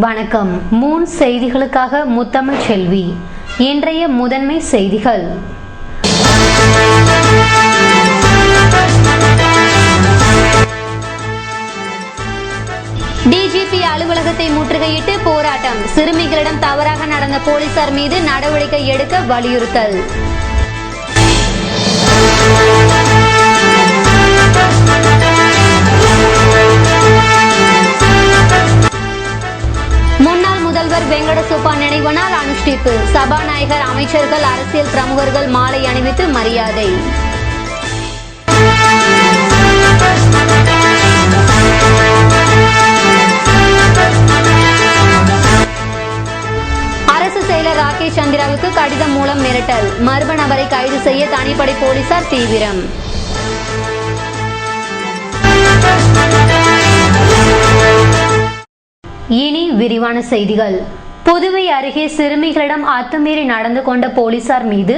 வணக்கம். மூன் செய்திகளுக்காக முத்தமிழ் செல்வி. இன்றைய முதன்மை செய்திகள். டிஜிபி அலுவலகத்தை முற்றுகையிட்டு போராட்டம். சிறுமிகளிடம் தவறாக நடந்த போலீசார் மீது நடவடிக்கை எடுக்க வலியுறுத்தல். முன்னாள் முதல்வர் வெங்கட சுப்பா நினைவு நாள் அனுஷ்டிப்பு. சபாநாயகர், அமைச்சர்கள், அரசியல் பிரமுகர்கள் மாலை அணிவித்து மரியாதை. அரசு செயலர் ராகேஷ் சந்திராவுக்கு கடிதம் மூலம் மிரட்டல். மர்ம நபரை கைது செய்ய தனிப்படை போலீசார் தீவிரம். இனி விரிவான செய்திகள். புதுவை அருகே சிறுமிகளிடம் அத்துமீறி நடந்து கொண்ட போலீசார் மீது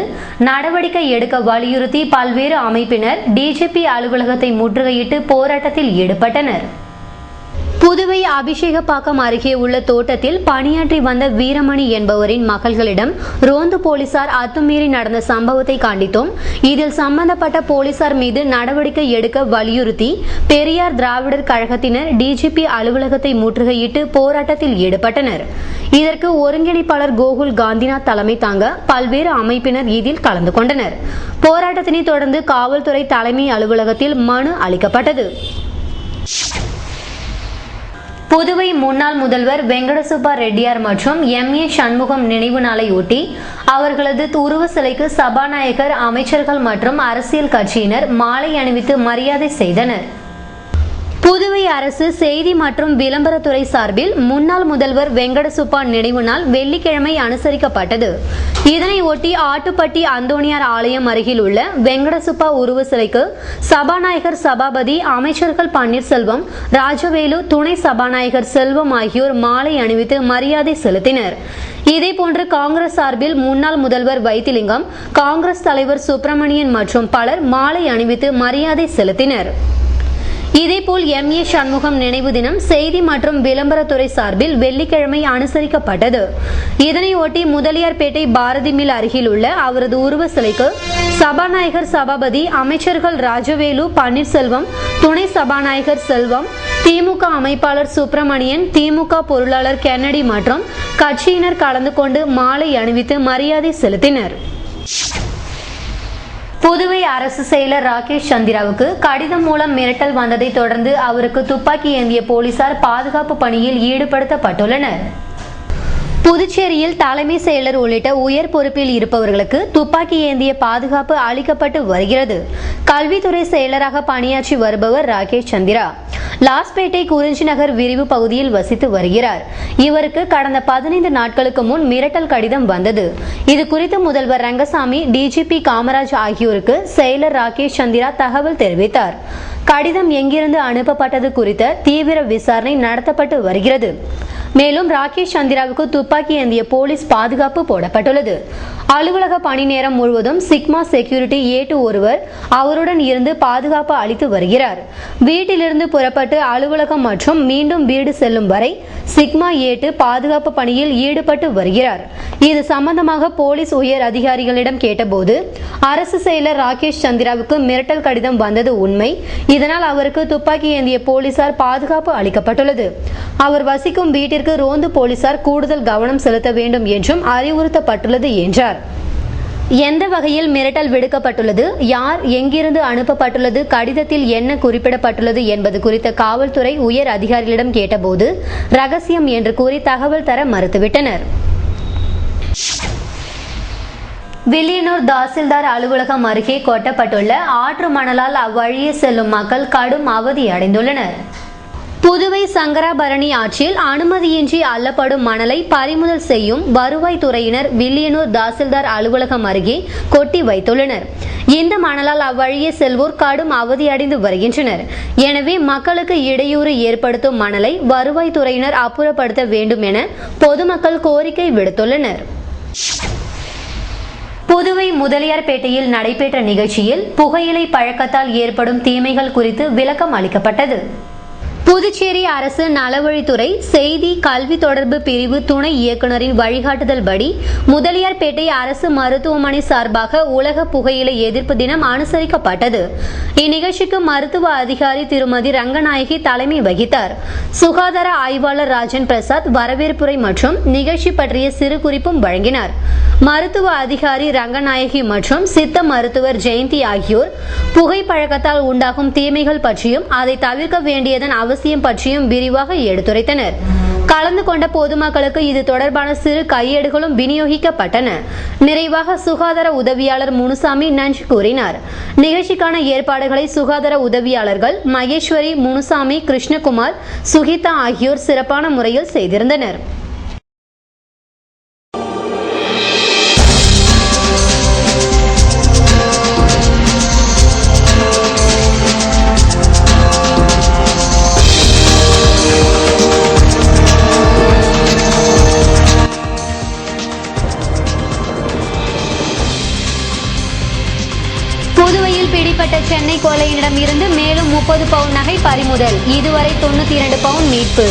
நடவடிக்கை எடுக்க வலியுறுத்தி பல்வேறு அமைப்பினர் டிஜிபி அலுவலகத்தை முற்றுகையிட்டு போராட்டத்தில் ஈடுபட்டனர். புதுவை அபிஷேகப்பாக்கம் அருகே உள்ள தோட்டத்தில் பணியாற்றி வந்த வீரமணி என்பவரின் மகள்களிடம் ரோந்து போலீசார் அத்துமீறி நடந்த சம்பவத்தை கண்டித்தோம். இதில் சம்பந்தப்பட்ட போலீசார் மீது நடவடிக்கை எடுக்க வலியுறுத்தி பெரியார் திராவிடர் கழகத்தினர் டிஜிபி அலுவலகத்தை முற்றுகையிட்டு போராட்டத்தில் ஈடுபட்டனர். இதற்கு ஒருங்கிணைப்பாளர் கோகுல் காந்திநாத் தலைமை தாங்க பல்வேறு அமைப்பினர் இதில் கலந்து கொண்டனர். போராட்டத்தினை தொடர்ந்து காவல்துறை தலைமை அலுவலகத்தில் மனு அளிக்கப்பட்டது. புதுவை முன்னாள் முதல்வர் வெங்கட சுப்பா ரெட்டியார் மற்றும் எம்.ஏ. சண்முகம் நினைவு நாளையொட்டி அவர்களது உருவ சிலைக்கு சபாநாயகர், அமைச்சர்கள் மற்றும் அரசியல் கட்சியினர் மாலை அணிவித்து மரியாதை செய்தனர். புதுவை அரசு செய்தி மற்றும் விளம்பரத்துறை சார்பில் முன்னாள் முதல்வர் வெங்கட சுப்பா நினைவு நாள் வெள்ளிக்கிழமை அனுசரிக்கப்பட்டது. இதனை ஒட்டி ஆட்டுப்பட்டி அந்தோணியார் ஆலயம் அருகில் உள்ள வெங்கட சுப்பா உருவ சிலைக்கு சபாநாயகர் சபாபதி, அமைச்சர்கள் பன்னீர்செல்வம், ராஜவேலு, துணை சபாநாயகர் செல்வம் ஆகியோர் மாலை அணிவித்து மரியாதை செலுத்தினர். இதேபோன்று காங்கிரஸ் சார்பில் முன்னாள் முதல்வர் வைத்திலிங்கம், காங்கிரஸ் தலைவர் சுப்பிரமணியன் மற்றும் பலர் மாலை அணிவித்து மரியாதை செலுத்தினர். இதேபோல் எம்.ஏ. சண்முகம் நினைவு தினம் செய்தி மற்றும் விளம்பரத்துறை சார்பில் வெள்ளிக்கிழமை அனுசரிக்கப்பட்டது. இதனையொட்டி முதலியார்பேட்டை பாரதி மில் அருகில் உள்ள அவரது உருவ சிலைக்கு சபாநாயகர் சபாபதி, அமைச்சர்கள் ராஜவேலு, பன்னீர்செல்வம், துணை சபாநாயகர் செல்வம், திமுக அமைப்பாளர் சுப்பிரமணியன், திமுக பொருளாளர் கென்னடி மற்றும் கட்சியினர் கலந்து கொண்டு மாலை அணிவித்து மரியாதை செலுத்தினர். புதுவை அரசு செயலர் ராகேஷ் சந்திராவுக்கு கடிதம் மூலம் மிரட்டல் வந்ததை தொடர்ந்து அவருக்கு துப்பாக்கி ஏந்திய போலீசார் பாதுகாப்பு பணியில் ஈடுபடுத்தப்பட்டுள்ளனர். புதுச்சேரியில் தலைமை செயலர் உள்ளிட்ட உயர் பொறுப்பில் இருப்பவர்களுக்கு துப்பாக்கி ஏந்திய பாதுகாப்பு அளிக்கப்பட்டு வருகிறது. கல்வித்துறை செயலராக பணியாற்றி வருபவர் ராகேஷ் சந்திரா லாஸ்பேட்டை குறிஞ்சி நகர் விரிவு பகுதியில் வசித்து வருகிறார். இவருக்கு கடந்த 15 நாட்களுக்கு முன் மிரட்டல் கடிதம் வந்தது. இது குறித்து முதல்வர் ரங்கசாமி, டிஜிபி காமராஜ் ஆகியோருக்கு செயலர் ராகேஷ் சந்திரா தகவல் தெரிவித்தார். கடிதம் எங்கிருந்து அனுப்பப்பட்டது குறித்த தீவிர விசாரணை நடத்தப்பட்டு வருகிறது. மேலும் ராகேஷ் சந்திராவுக்கு துப்பாக்கி ஏந்திய போலீஸ் பாதுகாப்பு போடப்பட்டுள்ளது. அலுவலக பணி நேரம் முழுவதும் சிக்மா செக்யூரிட்டி ஏட்டு ஒருவர் அவருடன் இருந்து பாதுகாப்பு அளித்து வருகிறார். வீட்டிலிருந்து புறப்பட்டு அலுவலகம் மற்றும் மீண்டும் வீடு செல்லும் வரை சிக்மா ஏட்டு பாதுகாப்பு பணியில் ஈடுபட்டு வருகிறார். இது சம்பந்தமாக போலீஸ் உயர் அதிகாரிகளிடம் கேட்டபோது அரசு செயலர் ராகேஷ் சந்திராவுக்கு மிரட்டல் கடிதம் வந்தது உண்மை. இதனால் அவருக்கு துப்பாக்கி ஏந்திய போலீசார் பாதுகாப்பு அளிக்கப்பட்டுள்ளது. அவர் வசிக்கும் வீட்டிற்கு ரோந்து போலீசார் கூடுதல் கவனம் செலுத்த வேண்டும் என்றும் அறிவுறுத்தப்பட்டுள்ளது என்றார். எந்த வகையில் மிரட்டல் விடுக்கப்பட்டுள்ளது, யார் எங்கிருந்து அனுப்பப்பட்டுள்ளது, கடிதத்தில் என்ன குறிப்பிடப்பட்டுள்ளது என்பது குறித்த காவல்துறை உயர் அதிகாரிகளிடம் கேட்டபோது ரகசியம் என்று கூறி தகவல் தர மறுத்துவிட்டனர். வில்லியனூர் தாசில்தார் அலுவலகம் அருகே கொட்டப்பட்டுள்ள ஆற்று மணலால் அவ்வழியே செல்லும் மக்கள் கடும் அவதி அடைந்துள்ளனர். புதுவை சங்கராபரணி ஆற்றில் அனுமதியின்றி அள்ளப்படும் மணலை பறிமுதல் செய்யும் வருவாய்த்துறையினர் வில்லியனூர் தாசில்தார் அலுவலகம் அருகே கொட்டி வைத்துள்ளனர். இந்த மணலால் அவ்வழியே செல்வோர் கடும் அவதியடைந்து வருகின்றனர். எனவே மக்களுக்கு இடையூறு ஏற்படுத்தும் மணலை வருவாய்த்துறையினர் அப்புறப்படுத்த வேண்டும் என பொதுமக்கள் கோரிக்கை விடுத்துள்ளனர். புதுவை முதலியார்பேட்டையில் நடைபெற்ற நிகழ்ச்சியில் புகையிலை பழக்கத்தால் ஏற்படும் தீமைகள் குறித்து விளக்கம் அளிக்கப்பட்டது. புதுச்சேரி அரசு நலவழித்துறை செய்தி கல்வி தொடர்பு பிரிவு துணை இயக்குநரின் வழிகாட்டுதல்படி முதலியார்பேட்டை அரசு மருத்துவமனை சார்பாக உலக புகையிலை எதிர்ப்பு தினம் அனுசரிக்கப்பட்டது. இந்நிகழ்ச்சிக்கு மருத்துவ அதிகாரி திருமதி ரங்கநாயகி தலைமை வகித்தார். சுகாதார ஆய்வாளர் ராஜன் பிரசாத் வரவேற்புரை மற்றும் நிகழ்ச்சி பற்றிய சிறு குறிப்பும் வழங்கினார். மருத்துவ அதிகாரி ரங்கநாயகி மற்றும் சித்த மருத்துவர் ஜெயந்தி ஆகியோர் புகைப்பழக்கத்தால் உண்டாகும் தீமைகள் பற்றியும் அதை தவிர்க்க வேண்டியதன் அவசியம் பற்றியும் விரிவாக எடுத்துரைத்தனர். கலந்து கொண்ட பொதுமக்களுக்கு இது தொடர்பான சிறு கையேடுகளும் விநியோகிக்கப்பட்டன. நிறைவாக சுகாதார உதவியாளர் முனுசாமி நன்றி கூறினார். நிகழ்ச்சிக்கான ஏற்பாடுகளை சுகாதார உதவியாளர்கள் மகேஸ்வரி, முனுசாமி, கிருஷ்ணகுமார், சுகிதா ஆகியோர் சிறப்பான முறையில் செய்திருந்தனர். புதுவையில் பிடிப்பட்ட சென்னை கொள்ளையனிடம் இருந்து மேலும் 30 பவுன் நகை பறிமுதல். இதுவரை 92 பவுன் மீட்பு.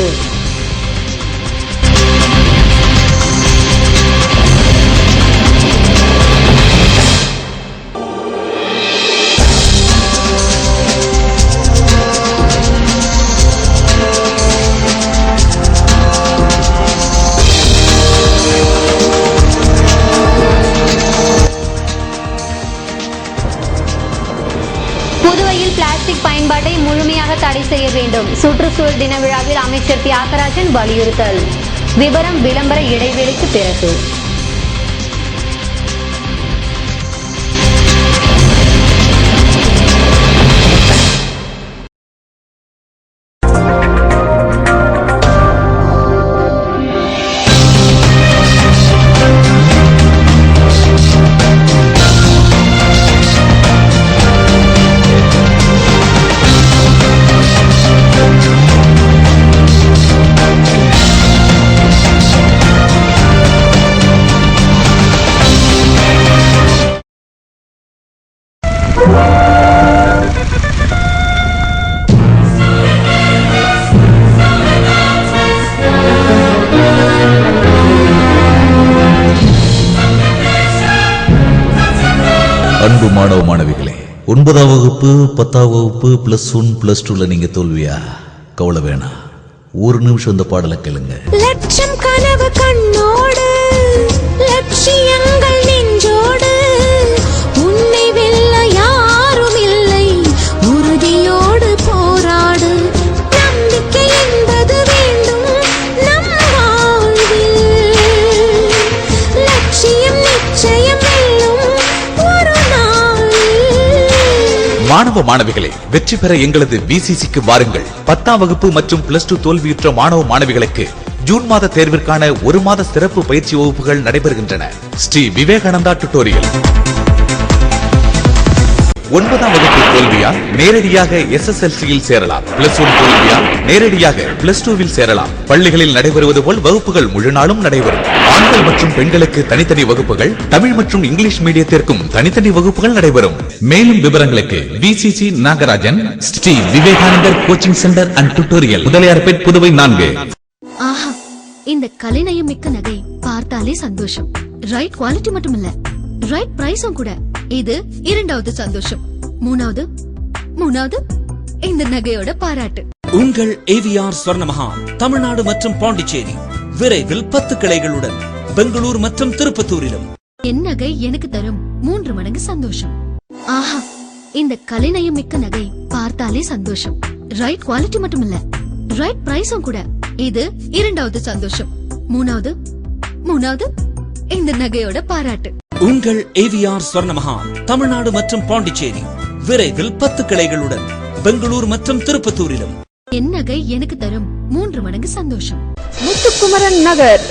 புதுவையில் பிளாஸ்டிக் பயன்பாட்டை முழுமையாக தடை செய்ய வேண்டும். சுற்றுச்சூழல் தின விழாவில் அமைச்சர் தியாகராஜன் வலியுறுத்தல். விவரம் விளம்பர இடைவெளிக்கு பிறகு. அன்பு மாணவ மாணவிகளே, 9ஆம் வகுப்பு 10ஆம் வகுப்பு +1 +2ல நீங்க தோல்வியா? கவலை வேணாம். ஒரு நிமிஷம் இந்த பாடலை கேளுங்க. லட்சம் கனவு கண்ணோடு, லட்சியங்கள் நெஞ்சோடு, உன்னை வெல்ல யாரும் இல்லை, உறுதியோடு போராடு. நம்பிக்கை என்பது வேண்டும் நம் வாழ்வில், லட்சியம் நிச்சயம் வெல்லும் ஒரு நாளில். மாணவ மாணவிகளே, வெற்றி பெற எங்களது VCCக்கு வாருங்கள். 10ஆம் வகுப்பு மற்றும் +2 தோல்வியுற்ற மாணவ மாணவிகளுக்கு ஜூன் மாத தேர்விற்கான 1 மாத சிறப்பு பயிற்சி வகுப்புகள் நடைபெறுகின்றன. ஸ்ரீ விவேகானந்தா டியூட்டோரியல். 9ஆம் வகுப்பு தோல்வியா? நேரடியாக SSLCயில் சேரலாம். +1 தோல்வியா? நேரடியாக +2வில் சேரலாம். பள்ளிகளில் நடைபெறுவது போல் வகுப்புகள் முழு நாளும் நடைபெறும். ஆண்கள் மற்றும் பெண்களுக்கு தனித்தனி வகுப்புகள், தமிழ் மற்றும் இங்கிலீஷ் மீடியத்திற்கும் தனித்தனி வகுப்புகள் நடைபெறும். மேலும் விவரங்களுக்கு VCC Nagarajan, Sri Vivekanandar coaching centre and tutorial, Mudaliarpet, Puduvai 4. ஆஹா, இந்த கலைநயம் மிக்க நகை பார்த்தாலே சந்தோஷம். ரைட் குவாலிட்டி மட்டும் இல்ல, ரைட் பிரைஸும் கூட. இது 2வது சந்தோஷம். மூணாவது இந்த நகையோட பாராட்டு. உங்கள் AVR ஸ்வர்ணமஹால் தமிழ்நாடு மற்றும் பாண்டிச்சேரி விரைவில் 10 கிளைகளுடன் பெங்களூர் மற்றும் திருப்பத்தூரிலும். என் நகை எனக்கு தரும் 3 மடங்கு சந்தோஷம். ஆஹா, இந்த கலைநயம் மிக்க நகை பார்த்தாலே சந்தோஷம். ரைட் குவாலிட்டி மட்டும் இல்ல, ரைட் பிரைஸும் கூட. இது 2வது சந்தோஷம். மூணாவது இந்த நகையோட பாராட்டு. உங்கள் AVR ஸ்வர்ணமஹால் தமிழ்நாடு மற்றும் பாண்டிச்சேரி விரைவில் 10 கிளைகளுடன் பெங்களூர் மற்றும் திருப்பத்தூரிலும். என் நகை எனக்கு தரும் 3 மடங்கு சந்தோஷம். முத்துக்குமரன் நகர்,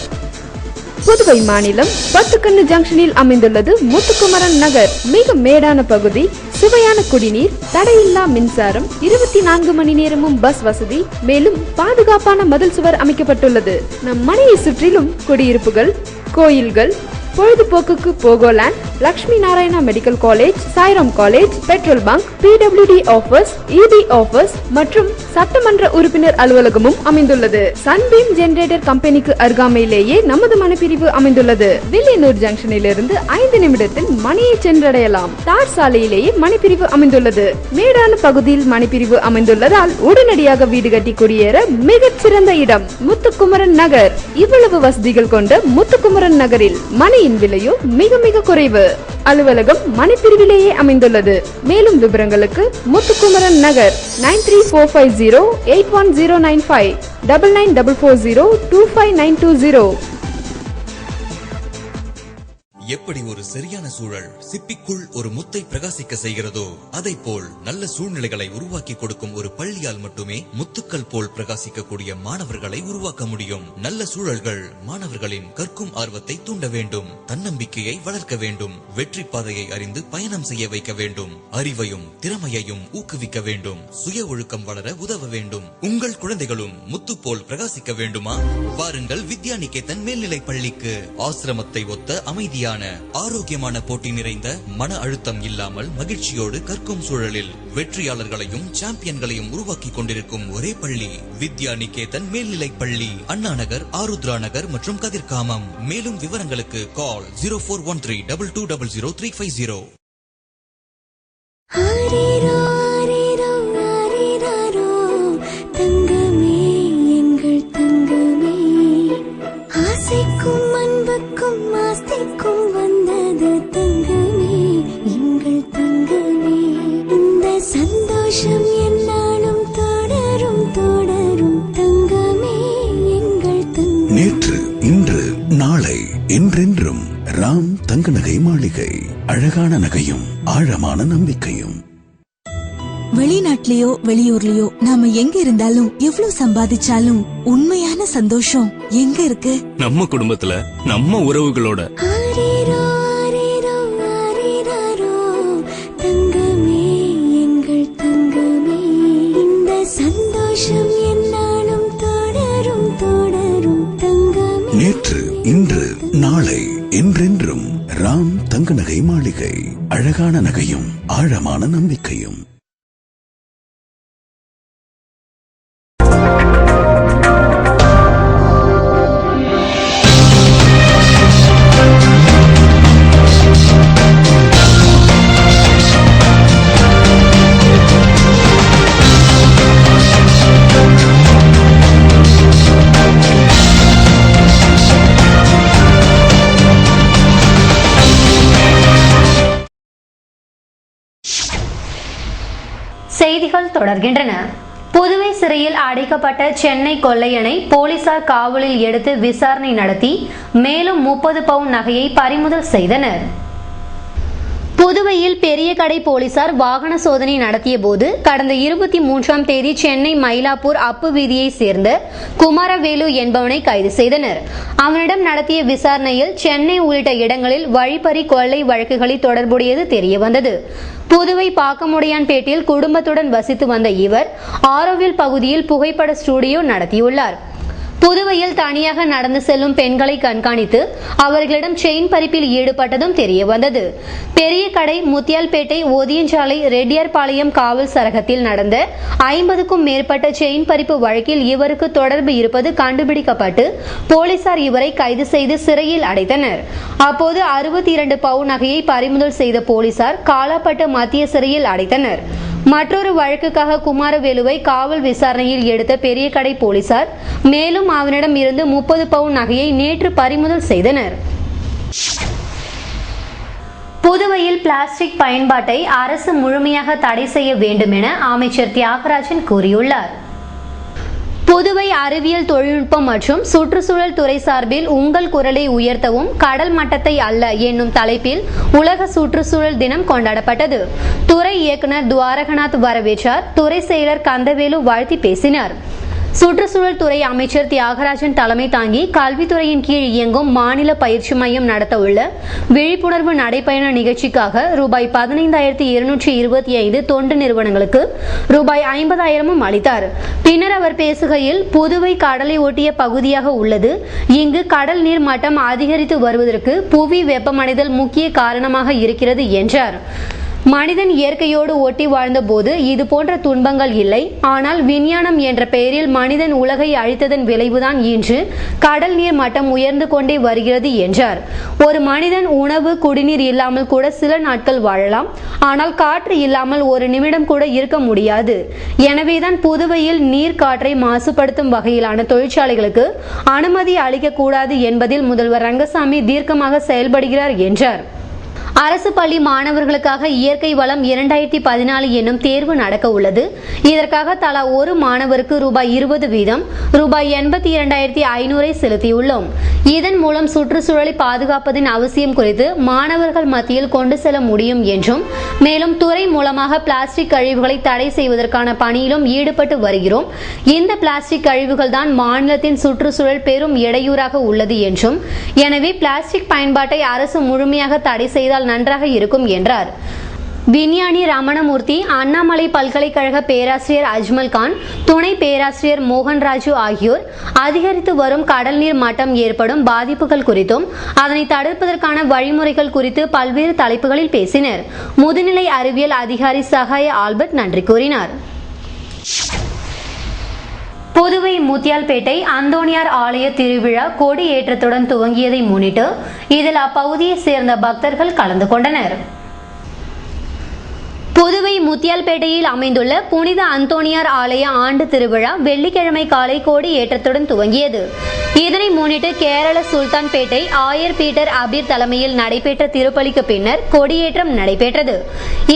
புதுவை மாநிலம் பத்துக்கண்ணு ஜங்ஷனில் அமைந்துள்ளது முத்துக்குமரன் நகர். மிக மேடான பகுதி, சுவையான குடிநீர், தடையில்லா மின்சாரம், 24 மணி நேரமும் பஸ் வசதி, மேலும் பாதுகாப்பான மதில் சுவர் அமைக்கப்பட்டுள்ளது. நம் மனையை சுற்றிலும் குடியிருப்புகள், கோயில்கள், பொழுதுபோக்குக்கு Pogoland, Lakshmi Narayana medical college, Sairam college, petrol bunk, PWD office, EB office மற்றும் சட்டமன்ற உறுப்பினர் அலுவலகமும் அமைந்துள்ளது. சன்பீம் ஜெனரேட்டர் கம்பெனிக்கு அருகாமையிலேயே நமது மனைப்பிரிவு அமைந்துள்ளது. வில்லியனூர் ஜங்ஷனில் இருந்து 5 நிமிடத்தில் மணியை சென்றடையலாம். தார் சாலையிலேயே மனைப்பிரிவு அமைந்துள்ளது. மேடான பகுதியில் மனைப்பிரிவு அமைந்துள்ளதால் உடனடியாக வீடு கட்டி குடியேற மிகச் சிறந்த இடம் முத்துக்குமரன் நகர். இவ்வளவு வசதிகள் கொண்ட முத்துக்குமரன் நகரில் மனையின் விலையோ மிக மிக குறைவு. அலுவலகம் மனைப்பிரிவிலேயே அமைந்துள்ளது. மேலும் விவரங்களுக்கு முத்துக்குமரன் நகர் 9345081095 9944025920. எப்படி ஒரு சரியான சூழல் சிப்பிக்குள் ஒரு முத்தை பிரகாசிக்க செய்கிறதோ அதை போல் நல்ல சூழ்நிலைகளை உருவாக்கி கொடுக்கும் ஒரு பள்ளியால் மட்டுமே முத்துக்கள் போல் பிரகாசிக்கக்கூடிய மாணவர்களை உருவாக்க முடியும். நல்ல சூழல்கள் மாணவர்களின் கற்கும் ஆர்வத்தை தூண்ட வேண்டும், தன்னம்பிக்கையை வளர்க்க வேண்டும், வெற்றி பாதையை அறிந்து பயணம் செய்ய வைக்க வேண்டும், அறிவையும் திறமையையும் ஊக்குவிக்க வேண்டும், சுய ஒழுக்கம் வளர உதவ வேண்டும். உங்கள் குழந்தைகளும் முத்து போல் பிரகாசிக்க வேண்டுமா? வாருங்கள் வித்யாநிகேதன் மேல்நிலை பள்ளிக்கு. ஆசிரமத்தை ஒத்த அமைதியான ஆரோக்கியமான போட்டி நிறைந்த மன அழுத்தம் இல்லாமல் மகிழ்ச்சியோடு கற்கும் சூழலில் வெற்றியாளர்களையும் சாம்பியன்களையும் உருவாக்கி கொண்டிருக்கும் ஒரே பள்ளி வித்யாநிகேதன் மேல்நிலை பள்ளி, அண்ணா நகர், ஆருத்ரா நகர் மற்றும் கதிர்காமம். மேலும் விவரங்களுக்கு கால் 0413220350. தங்கமே எங்கள் தங்கமே, ஆசைக்கும் அன்புக்கும் ஆஸ்திக்கும் வந்தது தங்கமே எங்கள் தங்கமே. இந்த சந்தோஷம் என்னாலும் தொடரும் தொடரும் தங்கமே எங்கள் தங்கமே. நேற்று, இன்று, நாளை, என்றென்றும் ராம் தங்க நகை மாளிகை. அழகான நகையும் ஆழமான நம்பிக்கையும். வெளிநாட்டிலேயோ வெளியூர்லயோ நாம எங்க இருந்தாலும் எவ்வளவு சம்பாதிச்சாலும் உண்மையான சந்தோஷம் எங்க இருக்கு? நம்ம குடும்பத்துல, நம்ம உறவுகளோட. தங்கமே எங்கள் தங்கமே, இந்த சந்தோஷம் என்னாலும் தொடரும் தொடரும் தங்கமே. நேற்று, இன்று, நாளை, என்றென்றும் ராம் தங்க நகை மாளிகை. அழகான நகையும் ஆழமான நம்பிக்கையும். செய்திகள் தொடர்கின்றன. புதுவை சிறையில் அடைக்கப்பட்ட சென்னை கொள்ளையனை போலீசார் காவலில் எடுத்து விசாரணை நடத்தி மேலும் 30 பவுன் நகையை பறிமுதல் செய்தனர். புதுவையில் பெரிய கடை போலீசார் வாகன சோதனை நடத்திய போது கடந்த 23ஆம் தேதி சென்னை மயிலாப்பூர் அப்பு வீதியை சேர்ந்த குமாரவேலு என்பவனை கைது செய்தனர். அவனிடம் நடத்திய விசாரணையில் சென்னை உள்ளிட்ட இடங்களில் வழிப்பறி கொள்ளை வழக்குகளில் தொடர்புடையது தெரியவந்தது. புதுவை பாக்கமுடையான்பேட்டில் குடும்பத்துடன் வசித்து வந்த இவர் ஆரோவில் பகுதியில் புகைப்பட ஸ்டுடியோ நடத்தியுள்ளார். புதுவையில் தனியாக நடந்து செல்லும் பெண்களை கண்காணித்து அவர்களிடம் செயின் பறிப்பில் ஈடுபட்டதும் தெரிய வந்தது. பெரிய கடை, முத்தியால்பேட்டை, ஓதியஞ்சாலை, ரெட்டியார்பாளையம் காவல் சரகத்தில் நடந்த 50க்கும் மேற்பட்ட செயின் பறிப்பு வழக்கில் இவருக்கு தொடர்பு இருப்பது கண்டுபிடிக்கப்பட்டு போலீசார் இவரை கைது செய்து சிறையில் அடைத்தனர். அப்போது 62 பவுன் நகையை பறிமுதல் செய்த போலீசார் காலாப்பட்டு மத்திய சிறையில் அடைத்தனர். மற்றொரு வழக்குக்காக குமாரவேலுவை காவல் விசாரணையில் எடுத்த பெரிய கடை போலீசார் மேலும் அவனிடம் இருந்து 30 பவுன் நகையை நேற்று பறிமுதல் செய்தனர். புதுவையில் பிளாஸ்டிக் பயன்பாட்டை அரசு முழுமையாக தடை செய்ய வேண்டும் என அமைச்சர் தியாகராஜன் கூறியுள்ளார். புதுவை அறிவியல் தொழில்நுட்பம் மற்றும் சுற்றுச்சூழல் துறை சார்பில் உங்கள் குரலை உயர்த்தவும் கடல் மட்டத்தை அல்ல என்னும் தலைப்பில் உலக சுற்றுச்சூழல் தினம் கொண்டாடப்பட்டது. துறை இயக்குனர் துவாரகநாத் வரவேற்றார். துறை செயலர் கந்தவேலு வாழ்த்தி பேசினார். சுற்றுச்சூழல் துறை அமைச்சர் தியாகராஜன் தலைமை தாங்கி கல்வித்துறையின் கீழ் இயங்கும் மாநில பயிற்சி மையம் நடத்த உள்ள விழிப்புணர்வு நடைபயண நிகழ்ச்சிக்காக ரூபாய் 15,225 தொண்டு நிறுவனங்களுக்கு ரூபாய் 50,000 அளித்தார். பின்னர் அவர் பேசுகையில், புதுவை கடலை ஒட்டிய பகுதியாக உள்ளது. இங்கு கடல் நீர் மட்டம் அதிகரித்து வருவதற்கு புவி வெப்பமடைதல் முக்கிய காரணமாக இருக்கிறது என்றார். மனிதன் இயற்கையோடு ஒட்டி வாழ்ந்தபோது இது போன்ற துன்பங்கள் இல்லை. ஆனால் விஞ்ஞானம் என்ற பெயரில் மனிதன் உலகை அழித்ததன் விளைவுதான் இன்று கடல் நீர் மட்டம் உயர்ந்து கொண்டே வருகிறது என்றார். ஒரு மனிதன் உணவு குடிநீர் இல்லாமல் கூட சில நாட்கள் வாழலாம். ஆனால் காற்று இல்லாமல் ஒரு நிமிடம் கூட இருக்க முடியாது. எனவேதான் புதுவையில் நீர் காற்றை மாசுபடுத்தும் வகையிலான தொழிற்சாலைகளுக்கு அனுமதி அளிக்கக்கூடாது என்பதில் முதல்வர் ரங்கசாமி தீர்க்கமாக செயல்படுகிறார் என்றார். அரசு பள்ளி மாணவர்களுக்காக இயற்கை வளம் 2014 என்னும் தேர்வு நடக்க உள்ளது. இதற்காக தலா ஒரு மாணவருக்கு ரூபாய் 20 வீதம் ரூபாய் 82,500 செலுத்தியுள்ளோம். இதன் மூலம் சுற்றுச்சூழலை பாதுகாப்பதின் அவசியம் குறித்து மாணவர்கள் மத்தியில் கொண்டு செல்ல முடியும் என்றும், மேலும் துறை மூலமாக பிளாஸ்டிக் கழிவுகளை தடை செய்வதற்கான பணியிலும் ஈடுபட்டு வருகிறோம். இந்த பிளாஸ்டிக் கழிவுகள் தான் மாநிலத்தின் சுற்றுச்சூழல் பெரும் இடையூறாக உள்ளது என்றும், எனவே பிளாஸ்டிக் பயன்பாட்டை அரசு முழுமையாக தடை செய்தால் நன்றாக இருக்கும் என்றார். விஞ்ஞானி ரமணமூர்த்தி, அண்ணாமலை பல்கலைக்கழக பேராசிரியர் அஜ்மல் கான், துணை பேராசிரியர் மோகன்ராஜு ஆகியோர் அதிகரித்து வரும் கடல் நீர் மட்டம் ஏற்படும் பாதிப்புகள் குறித்தும் அதனை தடுப்பதற்கான வழிமுறைகள் குறித்து பல்வேறு தலைப்புகளில் பேசினர். முதுநிலை அறிவியல் அதிகாரி சகாய ஆல்பர்ட் நன்றி கூறினார். புதுவை முத்தியால்பேட்டை அந்தோணியார் ஆலய திருவிழா கொடி ஏற்றத்துடன் துவங்கியதை முன்னிட்டு இதில் அப்பகுதியை சேர்ந்த பக்தர்கள் கலந்து கொண்டனர். புதுவை முத்தியால்பேட்டையில் அமைந்துள்ள புனித அந்தோணியார் ஆலய ஆண்டு திருவிழா வெள்ளிக்கிழமை காலை கொடி ஏற்றத்துடன் துவங்கியது. இதனை முன்னிட்டு கேரள சுல்தான்பேட்டை ஆயர் பீட்டர் அபீர் தலைமையில் நடைபெற்ற திருப்பலிக்கு பின்னர் கொடியேற்றம் நடைபெற்றது.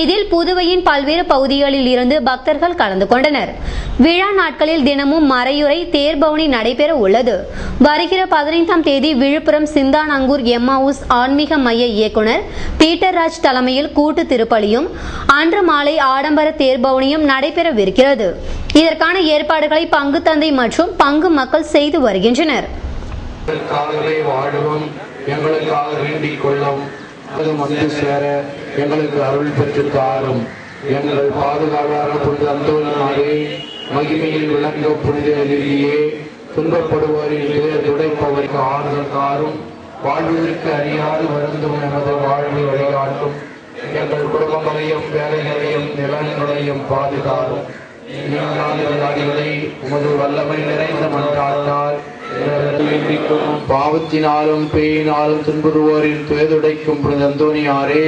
இதில் புதுவையின் பல்வேறு பகுதிகளில் இருந்து பக்தர்கள் கலந்து கொண்டனர். விழா நாட்களில் தினமும் மறையுறை தேர்பவனி நடைபெற உள்ளது. வருகிற 15ஆம் தேதி விழுப்புரம் சிந்தானங்கூர் எம்மாவுஸ் ஆன்மீக மைய இயக்குனர் பீட்டர் ராஜ் தலைமையில் கூட்டு திருப்பலியும் அன்று மாலை ஆடம்பர தேர்பவனியும் நடைபெறவிருக்கிறது. இதற்கான ஏற்பாடுகளை பங்கு தந்தை மற்றும் பங்கு மக்கள் செய்து வருகின்றனர். எங்களுக்காக வேண்டிக் கொள்ளும் வந்து சேர எங்களுக்கு அருள் பெற்று தாரும். எங்கள் பாதுகாவலர் புனித அந்தோணியாரே, மகிமையில் விளங்கும் புனித லில்லியே, துன்பப்படுவோரின் துயர் துடைப்பவருக்கு ஆறுதல் தாரும். வாழ்வதற்கு அறியாது வருந்தும் எமது வாழ்வை வழிகாட்டும். எங்கள் குடும்பங்களையும் வேலைகளையும் நிலங்களையும் பாதுகாரும். நீதிகளை உமது வல்லமை நிறைந்த மன்றாட்டால் பாவத்தினாலும் பேயினாலும் துன்புறுவோரின் துயதுடைக்கும் புனித அந்தோணியாரே,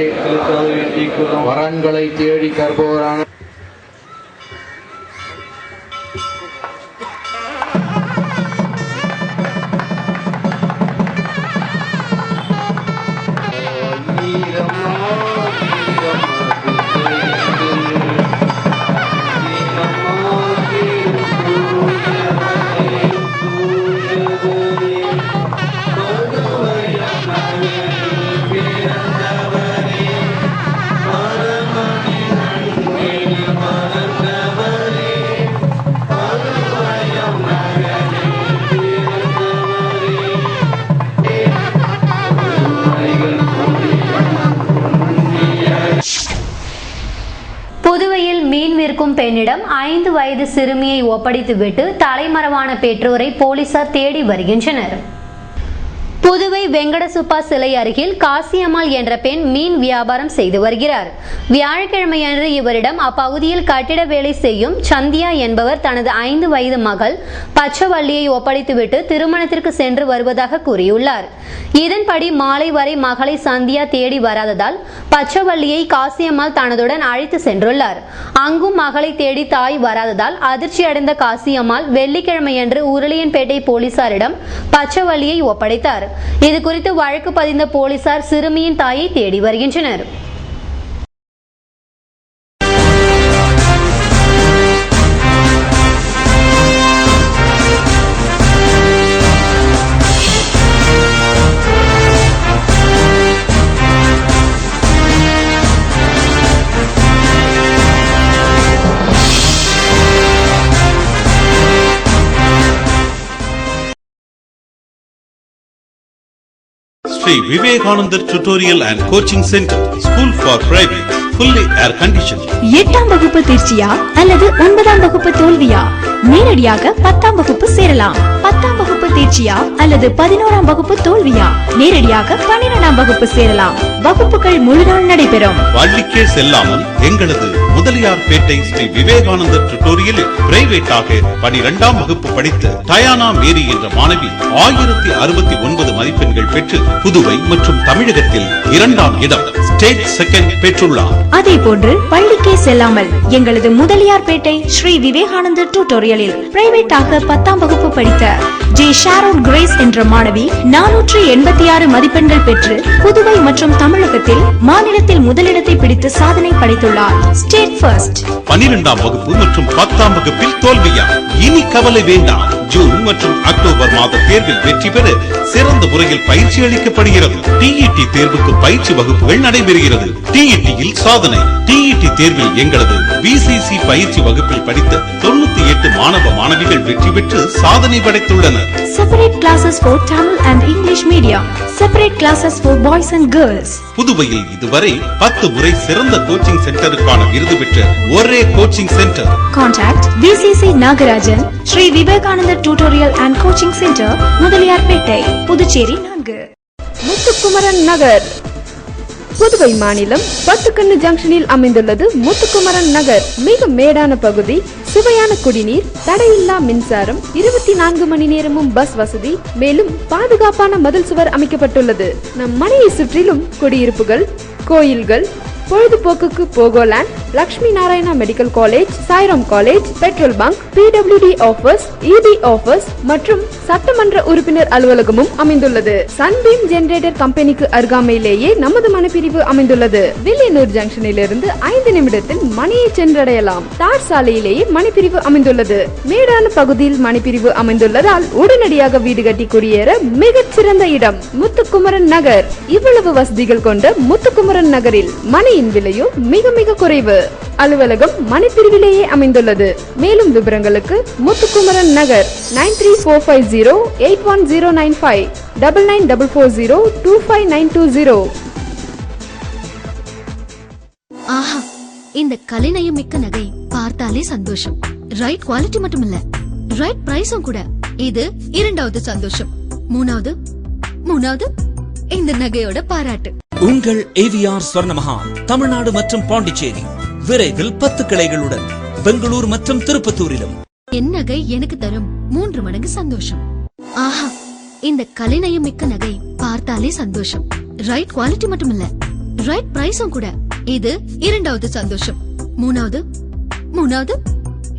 வரன்களை தேடி கற்பவரான புதுவையில் மீன் விற்கும் பெண்ணிடம் 5 வயது சிறுமியை ஒப்படைத்துவிட்டு தலைமறைவான பெற்றோரை போலீசார் தேடி வருகின்றனர். புதுவை வெங்கடசுப்பா சிலை அருகில் காசியம்மாள் என்ற பெண் மீன் வியாபாரம் செய்து வருகிறார். வியாழக்கிழமையன்று இவரிடம் அப்பகுதியில் கட்டிட வேலை செய்யும் சந்தியா என்பவர் தனது 5 வயது மகள் பச்சவள்ளியை ஒப்படைத்துவிட்டு திருமணத்திற்கு சென்று வருவதாக கூறியுள்ளார். இதன்படி மாலை வரை மகளை சந்தியா தேடி வராததால் பச்சவள்ளியை காசியம்மாள் தனதுடன் அழைத்து சென்றுள்ளார். அங்கும் மகளை தேடி தாய் வராததால் அதிர்ச்சி அடைந்த காசியம்மாள் வெள்ளிக்கிழமையன்று உருளியன்பேட்டை போலீசாரிடம் பச்சவள்ளியை ஒப்படைத்தார். இது குறித்து வழக்கு பதிந்த போலீசார் சிறுமியின் தாயை தேடி வருகின்றனர். Sri Vivekananda Tutorial and Coaching Center, School for Private, fully air conditioned. 8ஆம் வகுப்பு தேர்ச்சியா அல்லது 9ஆம் வகுப்பு தோல்வியா? நேரடியாக 10ஆம் வகுப்பு சேரலாம். 10ஆம் வகுப்பு தேர்ச்சியா அல்லது 11ஆம் வகுப்பு தோல்வியா? நேரடியாக 12ஆம் வகுப்பு சேரலாம். வகுப்புகள் முழுநாள் நடைபெறும். பள்ளிக்கே செல்லாமல் எங்களது முதலியார்பேட்டை ஸ்ரீ விவேகானந்தர் டுட்டோரியலில் பிரைவேட்டாக 12ஆம் வகுப்பு படித்து டயானா மேரி என்ற மாணவி 1069 மதிப்பெண்கள் பெற்று புதுவை மற்றும் தமிழகத்தில் 2ஆம் இடம் ஸ்டேட் செகண்ட் பெற்றுள்ளார். அதே போன்று பள்ளிக்கே செல்லாமல் எங்களது முதலியார்பேட்டை ஸ்ரீ விவேகானந்தர் டியூட்டோரியலில் பிரைவேட்டாக 10ஆம் வகுப்பு படித்த ஜே ஷாரோன் கிரேஸ் என்ற மாணவி 486 மதிப்பெண்கள் பெற்று புதுவை மற்றும் தமிழகத்தில் மாநிலத்தில் முதலிடத்தை பிடித்து சாதனை படைத்துள்ளார். State first. 12ஆம் வகுப்பு மற்றும் 10ஆம் வகுப்பில் தோல்வியா? இனி கவலை வேண்டாம். ஜூன் மற்றும் அக்டோபர் மாத தேர்வில் வெற்றி பெற சிறந்த முறையில் பயிற்சி அளிக்கப்படுகிறது. டிஇடி தேர்வுக்கு பயிற்சி வகுப்புகள் நடைபெறுகிறது. டிஇடியில் சாதனை. டிஇடி தேர்வில் எங்களது பிசிசி பயிற்சி வகுப்பில் படித்த 98 மாணவ மாணவிகள் வெற்றி பெற்று சாதனை படைத்துள்ளனர். Separate classes for Tamil and English medium. Separate classes for boys and girls. புதுவையில் இதுவரை 10 முறை சிறந்த கோச்சிங் சென்டருக்கான விருது பெற்ற ஒரே coaching centre. Contact VCC Nagarajan, Sri Vivekanandar tutorial and coaching centre, Mudaliarpet, Puducherry 4. Muthukumaran Nagar, Puduvai மாநிலம் பத்துக்கண்ணு ஜங்ஷனில் அமைந்துள்ளது முத்துக்குமரன் நகர். மிக மேடான பகுதி, சுவையான குடிநீர், தடையில்லா மின்சாரம், 24 மணி நேரமும் பஸ் வசதி, மேலும் பாதுகாப்பான மதில் சுவர் அமைக்கப்பட்டுள்ளது. நம் மனையை சுற்றிலும் குடியிருப்புகள், கோயில்கள், பொழுதுபோக்குக்கு Pogoland, Lakshmi Narayana medical college, Sairam college, petrol bunk, PWD office, EB office மற்றும் சட்டமன்ற உறுப்பினர் அலுவலகமும் அமைந்துள்ளது. சன்பீம் ஜெனரேட்டர் கம்பெனிக்கு அருகாமையிலேயே நமது மனைப்பிரிவு அமைந்துள்ளது. வில்லியனூர் ஜங்ஷனில் இருந்து 5 நிமிடத்தில் மணியை சென்றடையலாம். தார் சாலையிலேயே மனைப்பிரிவு அமைந்துள்ளது. மேடான பகுதியில் மனைப்பிரிவு அமைந்துள்ளதால் உடனடியாக வீடு கட்டி குடியேற மிகச் சிறந்த இடம் முத்துக்குமரன் நகர். இவ்வளவு வசதிகள் கொண்ட முத்துக்குமரன் நகரில் மனையின் விலையோ மிக மிக குறைவு. அலுவலகம் மனைப்பிரிவிலேயே அமைந்துள்ளது. மேலும் விவரங்களுக்கு முத்துக்குமரன் நகர் 9345081095 9944025920. ஆஹா, இந்த கலைநயம் மிக்க நகை பார்த்தாலே சந்தோஷம். ரைட் குவாலிட்டி மட்டும் இல்ல, ரைட் பிரைஸும் கூட. இது 2வது சந்தோஷம். மூணாவது இந்த நகையோட பாராட்டு. உங்கள் AVR ஸ்வர்ணமஹால் தமிழ்நாடு மற்றும் பாண்டிச்சேரி விரைவில் 10 கிளைகளுடன் பெங்களூர் மற்றும் திருப்பத்தூரிலும். என் நகை எனக்கு தரும் 3 மடங்கு சந்தோஷம். ஆஹா, இந்த கலைநயம் மிக்க நகை பார்த்தாலே சந்தோஷம். ரைட் குவாலிட்டி மட்டும் இல்ல, ரைட் பிரைஸும் கூட. இது 2வது சந்தோஷம். மூணாவது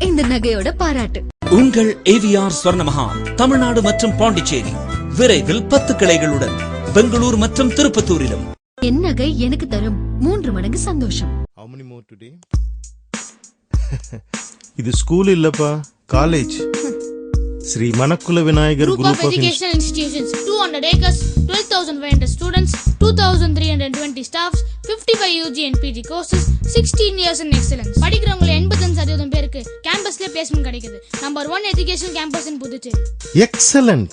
இந்த நகையோட பாராட்டு. உங்கள் AVR ஸ்வர்ணமஹால் தமிழ்நாடு மற்றும் பாண்டிச்சேரி விரைவில் 10 கிளைகளுடன் பெங்களூர் மற்றும் திருப்பத்தூரிலும். என் நகை எனக்கு தரும் 3 மடங்கு சந்தோஷம். இது ஸ்கூல் இல்லப்பா, college. Sri Manakula Vinayagar Group of Educational Institutions, 200 acres, 12,500 students, 2,320 staffs, 55 UG and PG courses, 16 years in excellence. படிக்கிறவங்க 85% பேருக்கு கேம்பஸ்ல பிளேஸ்மென்ட் கிடைக்குது. Number 1 education campus in Puducherry. Excellent.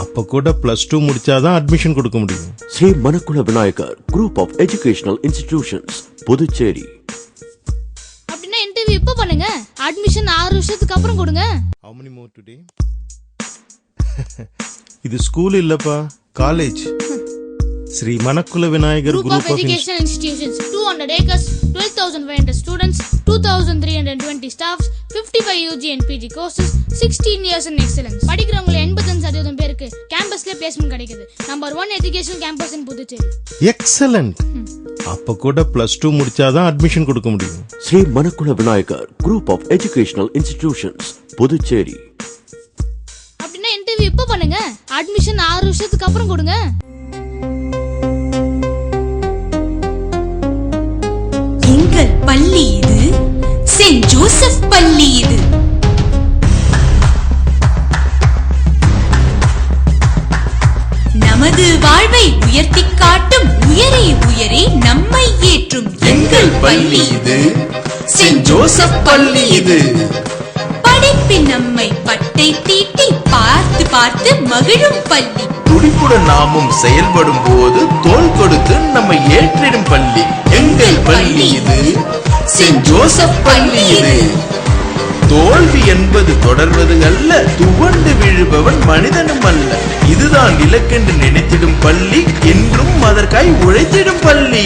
அப்ப கூட +2 முடிச்சாதான் அட்மிஷன் கொடுக்க முடியும். Sri Manakula Vinayagar group of educational institutions, Puducherry. அப்படின்னா இன்டர்வியூ இப்ப பண்ணுங்க, அட்மிஷன் 6 வருஷத்துக்கு அப்புறம் கொடுங்க. How many more today? இது ஸ்கூல் இல்லப்பா, college. Sri Manakula Vinayagar Group of Educational Institutions, 200 acres, 12,500 students, 2,320 staffs, 55 UG and PG courses, 16 years in excellence. படிக்கிறவங்க 85% பேருக்கு கேம்பஸ்ல பிளேஸ்மென்ட் கிடைக்குது. Number 1 education campus in Puducherry. Excellent. அப்ப கூட +2 முடிச்சாதான் அட்மிஷன் கொடுக்க முடியும். Sri Manakula Vinayagar group of educational institutions, Puducherry. அப்படின்னா இன்டர்வியூ இப்ப பண்ணுங்க, அட்மிஷன் 6 வருஷத்துக்கு அப்புறம் கொடுங்க. எங்கள் பள்ளி இது, செயின்ட் ஜோசப் பள்ளி இது. நமது வாழ்வை உயர்த்தி காட்டும் உயரே உயரே நம்மை ஏற்றும் எங்கள் பள்ளி இது, செயின்ட் ஜோசப் பள்ளி இது. படிப்பின் நம்மை பட்டை தீட்டி பார்த்து பார்த்து மகிழும் பள்ளி. துடிப்புடன் நாமும் செயல்படும் போது தோள் கொடுத்து நம்மை ஏற்றிடும் பள்ளி எங்கள் பள்ளி இது, செயின்ட் ஜோசப் பள்ளி இது. தோல்வி என்பது தொடர்வது அல்ல, துவண்டு விழுபவன் மனிதனும் அல்ல. இதுதான் இலக்கென்று நினைத்திடும் பள்ளி, என்றும் அதற்காய் உழைத்திடும் பள்ளி.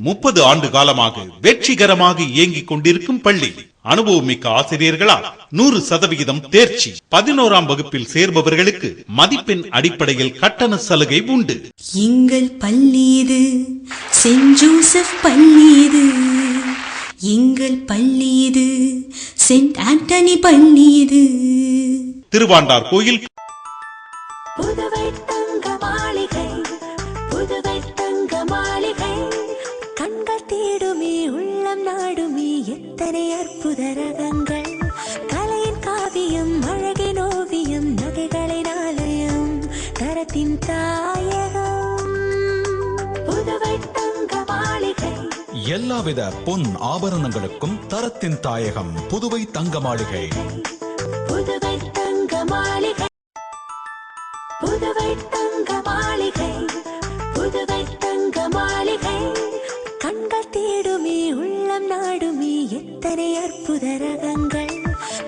30 ஆண்டு காலமாக வெற்றிகரமாக இயங்கிக் கொண்டிருக்கும் பள்ளி. அனுபவமிக்க ஆசிரியர்களால் 100% தேர்ச்சி. 11ஆம் வகுப்பில் சேர்பவர்களுக்கு மதிப்பெண் அடிப்படையில் கட்டண சலுகை உண்டு. எங்கள் பள்ளி இது, சென்ட் ஜோசப் பள்ளி இது. எங்கள் பள்ளி இது, சென்ட் ஆண்டனி பள்ளி இது. திருவாண்டார் கோயில் புதுவை தங்க மாளிகை, புதுவை தங்க மாளிகை. கண்கள் தேடுமே, உள்ளம் நாடுமே, எத்தனை அற்புத ரகங்கள். கலையின் காவியம், அழகின் ஓவியம், நகைகளின் ஆலயம், தரத்தின் தாயகம். புதுவை தங்க மாளிகை. எல்லாவித பொன் ஆபரணங்களுக்கும் தரத்தின் தாயகம் புதுவை தங்க மாளிகை. புதுவை தங்க மாளிகை, புதுவை தங்க மாளிகை, புதுவை தங்க மாளிகை. கண்கள் தேடுமே, உள்ளம் நாடுமே, எத்தனை அற்புத ரகங்கள்.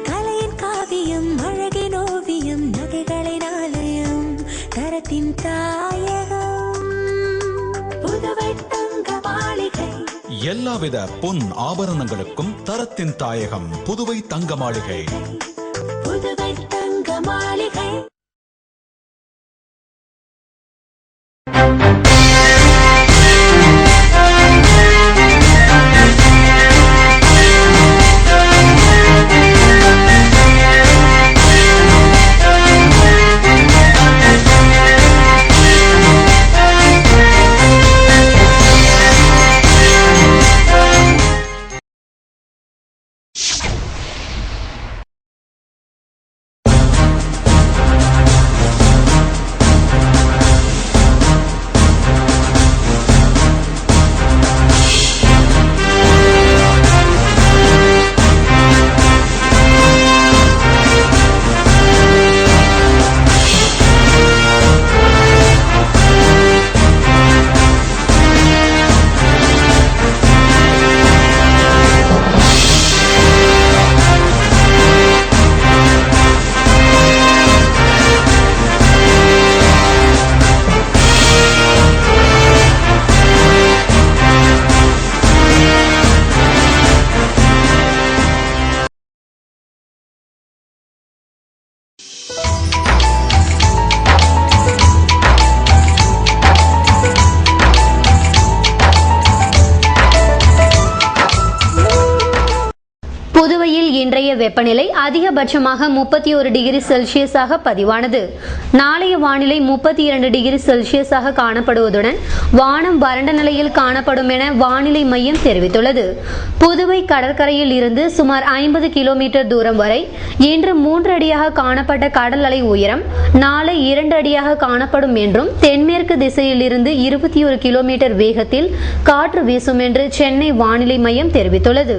கலையின் காவியம், அழகின் ஓவியம், நகைகளின் ஆலயம், தரத்தின் தாயகம். புதுவை தங்க மாளிகை. எல்லாவித பொன் ஆபரணங்களுக்கும் தரத்தின் தாயகம் புதுவை தங்க மாளிகை. புதுவை தங்க மாளிகை. புதுவையில் இன்றைய வெப்பநிலை அதிகபட்சமாக 31 டிகிரி செல்சியஸாக பதிவானது. நாளைய வானிலை 32 டிகிரி செல்சியஸாக காணப்படுவதுடன் வானம் வறண்ட நிலையில் காணப்படும் என வானிலை மையம் தெரிவித்துள்ளது. புதுவை கடற்கரையில் இருந்து சுமார் 50 கிலோமீட்டர் தூரம் வரை இன்று 3 அடியாக காணப்பட்ட கடல் அலை உயரம் நாளை 2 அடியாக காணப்படும் என்றும், தென்மேற்கு திசையில் இருந்து 21 கிலோமீட்டர் வேகத்தில் காற்று வீசும் என்று சென்னை வானிலை மையம் தெரிவித்துள்ளது.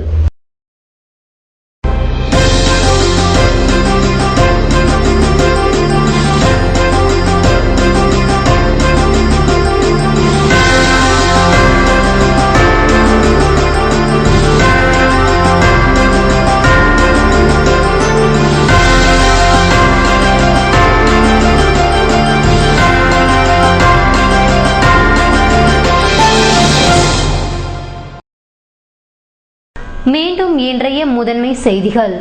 மீண்டும் இன்றைய முதன்மை செய்திகள்.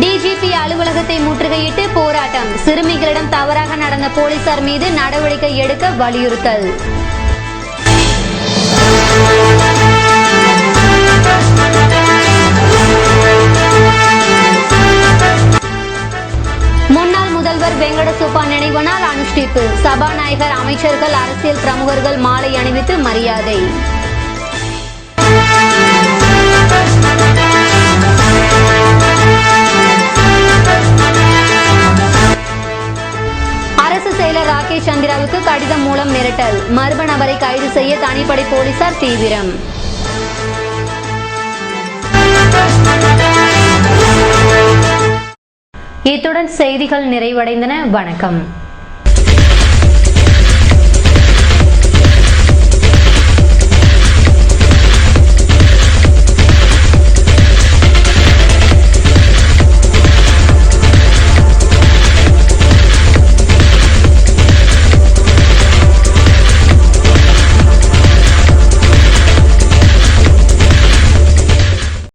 டிஜிபி அலுவலகத்தை முற்றுகையிட்டு போராட்டம். சிறுமிகளிடம் தவறாக நடந்த போலீசார் மீது நடவடிக்கை எடுக்க வலியுறுத்தல். முன்னாள் முதல்வர் வெங்கட சுப்பா நினைவு நாள் அனுஷ்டிப்பு. சபாநாயகர், அமைச்சர்கள், அரசியல் பிரமுகர்கள் மாலை அணிவித்து மரியாதை. அரசு செயலர் ராகேஷ் சந்திராவுக்கு கடிதம் மூலம் மிரட்டல். மர்ம நபரை கைது செய்ய தனிப்படை போலீசார் தீவிரம். இத்துடன் செய்திகள் நிறைவடைந்தன. வணக்கம்.